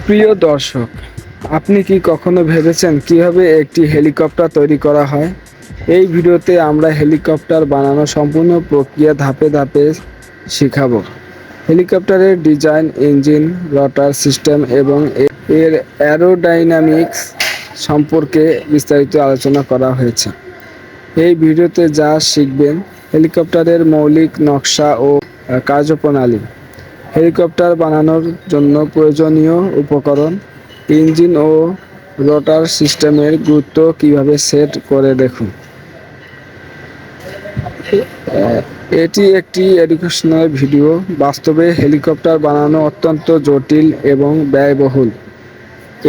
প্রিয় দর্শক, আপনি কি কখনো ভেবেছেন কিভাবে একটি হেলিকপ্টার তৈরি করা হয়? এই ভিডিওতে আমরা হেলিকপ্টার বানানোর সম্পূর্ণ প্রক্রিয়া ধাপে ধাপে শিখাবো। হেলিকপ্টারের ডিজাইন, ইঞ্জিন, রটার সিস্টেম এবং এর অ্যারোডাইনামিক্স সম্পর্কে বিস্তারিত আলোচনা করা হয়েছে। এই ভিডিওতে যা শিখবেন: হেলিকপ্টারের মৌলিক নকশা ও কার্যপ্রণালী, হেলিকপ্টার বানানোর জন্য প্রয়োজনীয় উপকরণ, ইঞ্জিন ও রটার সিস্টেমের গুরুত্ব কিভাবে সেট করে দেখুন। এটি একটি এডুকেশনাল ভিডিও। বাস্তবে হেলিকপ্টার বানানো অত্যন্ত জটিল এবং ব্যয়বহুল।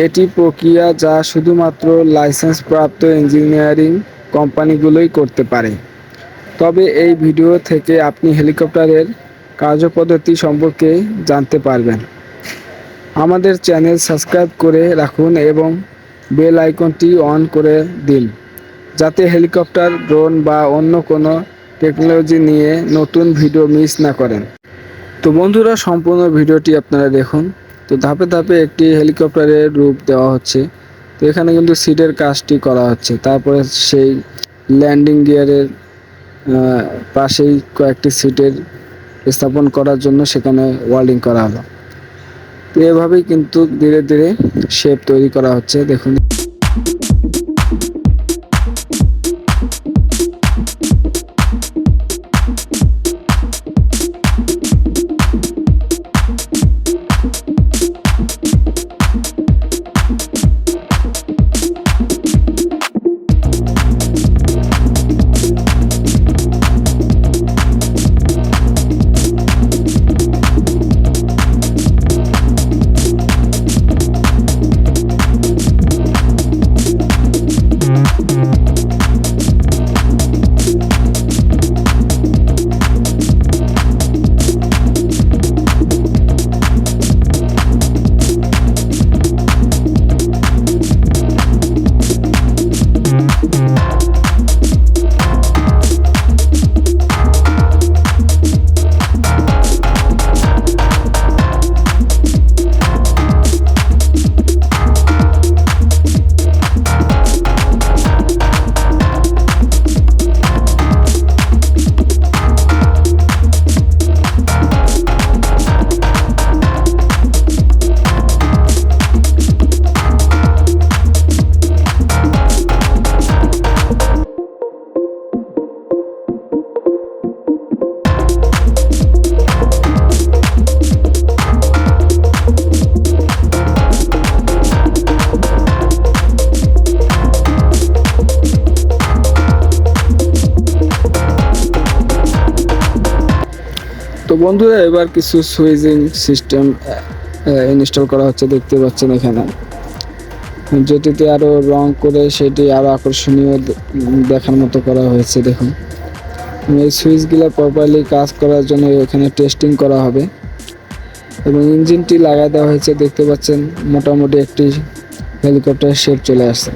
এটি প্রক্রিয়া যা শুধুমাত্র লাইসেন্সপ্রাপ্ত ইঞ্জিনিয়ারিং কোম্পানিগুলোই করতে পারে। তবে এই ভিডিও থেকে আপনি হেলিকপ্টারের কার্যপদ্ধতি সম্পর্কে জানতে পারবেন। আমাদের চ্যানেল সাবস্ক্রাইব করে রাখুন এবং বেল আইকনটি অন করে দিন, যাতে হেলিকপ্টার, ড্রোন বা অন্য কোনো টেকনোলজি নিয়ে নতুন ভিডিও মিস না করেন। তো বন্ধুরা, সম্পূর্ণ ভিডিওটি আপনারা দেখুন। তো ধাপে ধাপে একটি হেলিকপ্টারের রূপ দেওয়া হচ্ছে। তো এখানে কিন্তু সিটের কাজটি করা হচ্ছে। তারপরে সেই ল্যান্ডিং গিয়ারের পাশেই কয়েকটি সিটের স্থাপন করার জন্য সেখানে ওয়েল্ডিং করা হলো। তো এভাবেই কিন্তু ধীরে ধীরে শেপ তৈরি করা হচ্ছে, দেখুন। তো বন্ধুরা, এবার কিছু সুইচিং সিস্টেম ইনস্টল করা হচ্ছে, দেখতে পাচ্ছেন এখানে, যেটিতে আরো রং করে সেটি আরো আকর্ষণীয় দেখার মতো করা হয়েছে। দেখুন, এই সুইচগুলো প্রপারলি কাজ করার জন্য এখানে টেস্টিং করা হবে এবং ইঞ্জিনটি লাগাই দেওয়া হয়েছে। দেখতে পাচ্ছেন মোটামুটি একটি হেলিকপ্টারের শেপ চলে আসছে।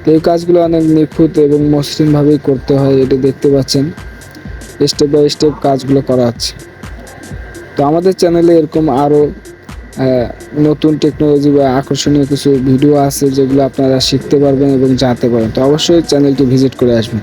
তো এই কাজগুলো অনেক নিখুঁত এবং মসৃণভাবেই করতে হয়। এটি দেখতে পাচ্ছেন স্টেপ বাই স্টেপ কাজগুলো করা হচ্ছে। তো আমাদের চ্যানেলে এরকম আরও নতুন টেকনোলজি বা আকর্ষণীয় কিছু ভিডিও আছে, যেগুলো আপনারা শিখতে পারবেন এবং জানতে পারবেন। তো অবশ্যই চ্যানেলটি ভিজিট করে আসবেন।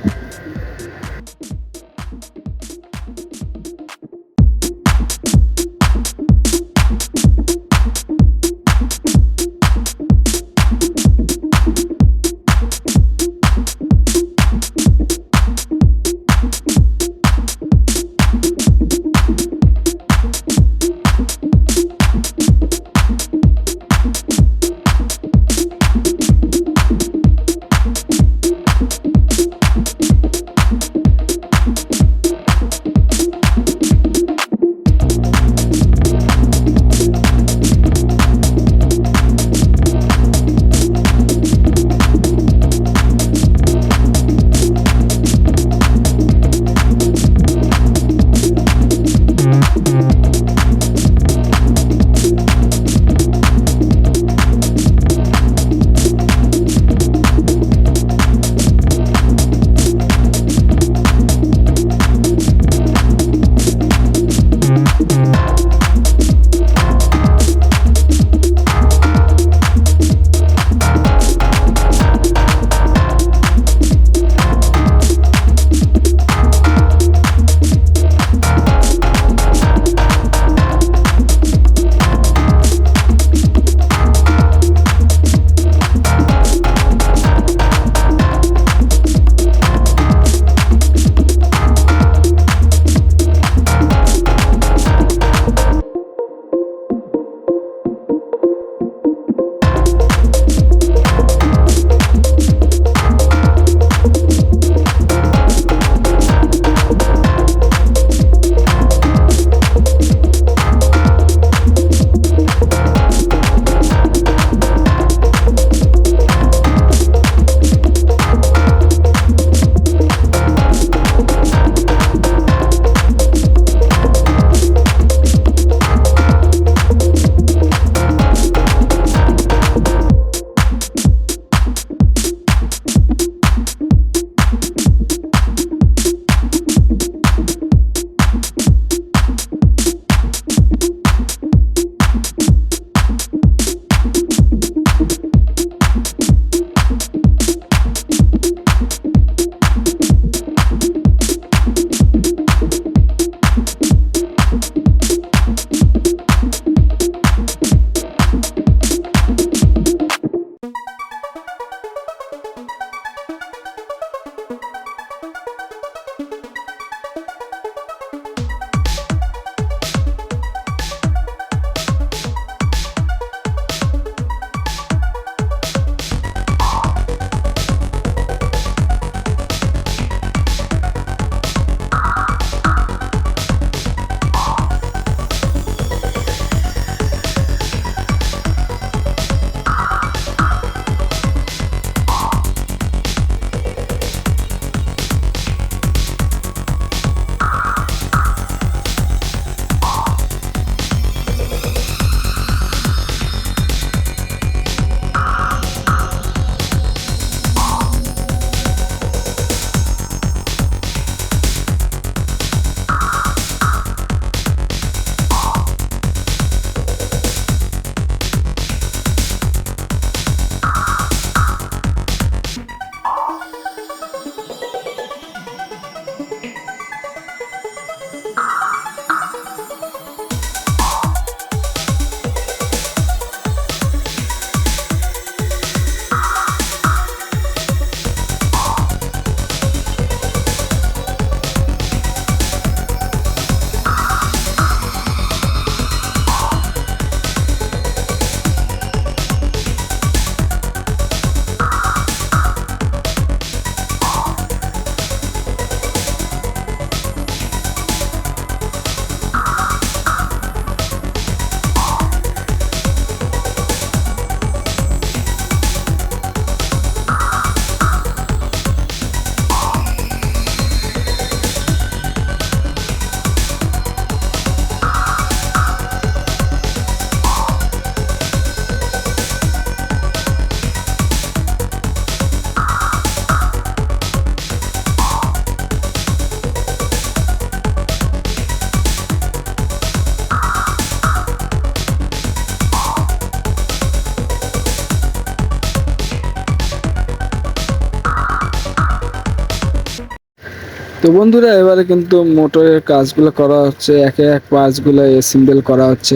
তো বন্ধুরা, এবারে কিন্তু মোটরের কাজগুলো করা হচ্ছে, একে এক পার্টসগুলো অ্যাসেম্বল করা হচ্ছে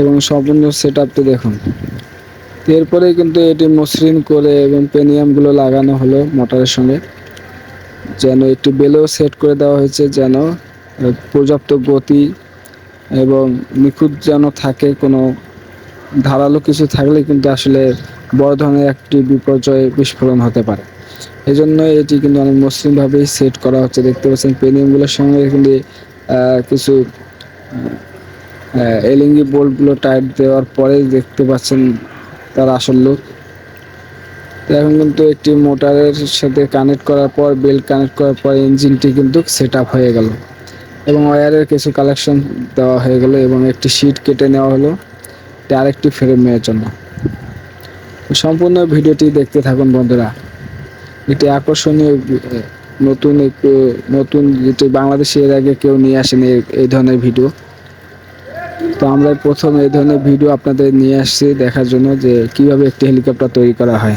এবং সম্পূর্ণ সেটআপটি দেখুন। তো এরপরে কিন্তু এটি মসৃণ করে এবং পেনিয়ামগুলো লাগানো হলো মোটরের সঙ্গে, যেন একটু বেলেও সেট করে দেওয়া হয়েছে, যেন পর্যাপ্ত গতি এবং নিখুঁত যেন থাকে। কোনো ধারালো কিছু থাকলে কিন্তু আসলে বড় ধরনের একটি বিপর্যয় বিস্ফোরণ হতে পারে। এই জন্য এটি কিন্তু অনেক মসৃণভাবেই সেট করা হচ্ছে। দেখতে পাচ্ছেন পেনিয়ামগুলোর সঙ্গে কিন্তু কিছু এলইডি বোল্টগুলো টাইট দেওয়ার পরে দেখতে পাচ্ছেন তার আসল লুক। তো এখন কিন্তু একটি মোটরের সাথে কানেক্ট করার পর, বেল্ট কানেক্ট করার পর ইঞ্জিনটি কিন্তু সেট আপ হয়ে গেল এবং ওয়্যারের কিছু কালেকশন দেওয়া হয়ে গেল এবং একটি শীট কেটে নেওয়া হলো আরেকটি ফ্রেমের জন্য। সম্পূর্ণ ভিডিওটি দেখতে থাকুন বন্ধুরা। এটি আকর্ষণীয়, নতুন যেটি বাংলাদেশে এর আগে কেউ নিয়ে আসেনি এই ধরনের ভিডিও। তো আমরা প্রথম এই ধরনের ভিডিও আপনাদের নিয়ে আসছি দেখার জন্য যে কিভাবে একটি হেলিকপ্টার তৈরি করা হয়।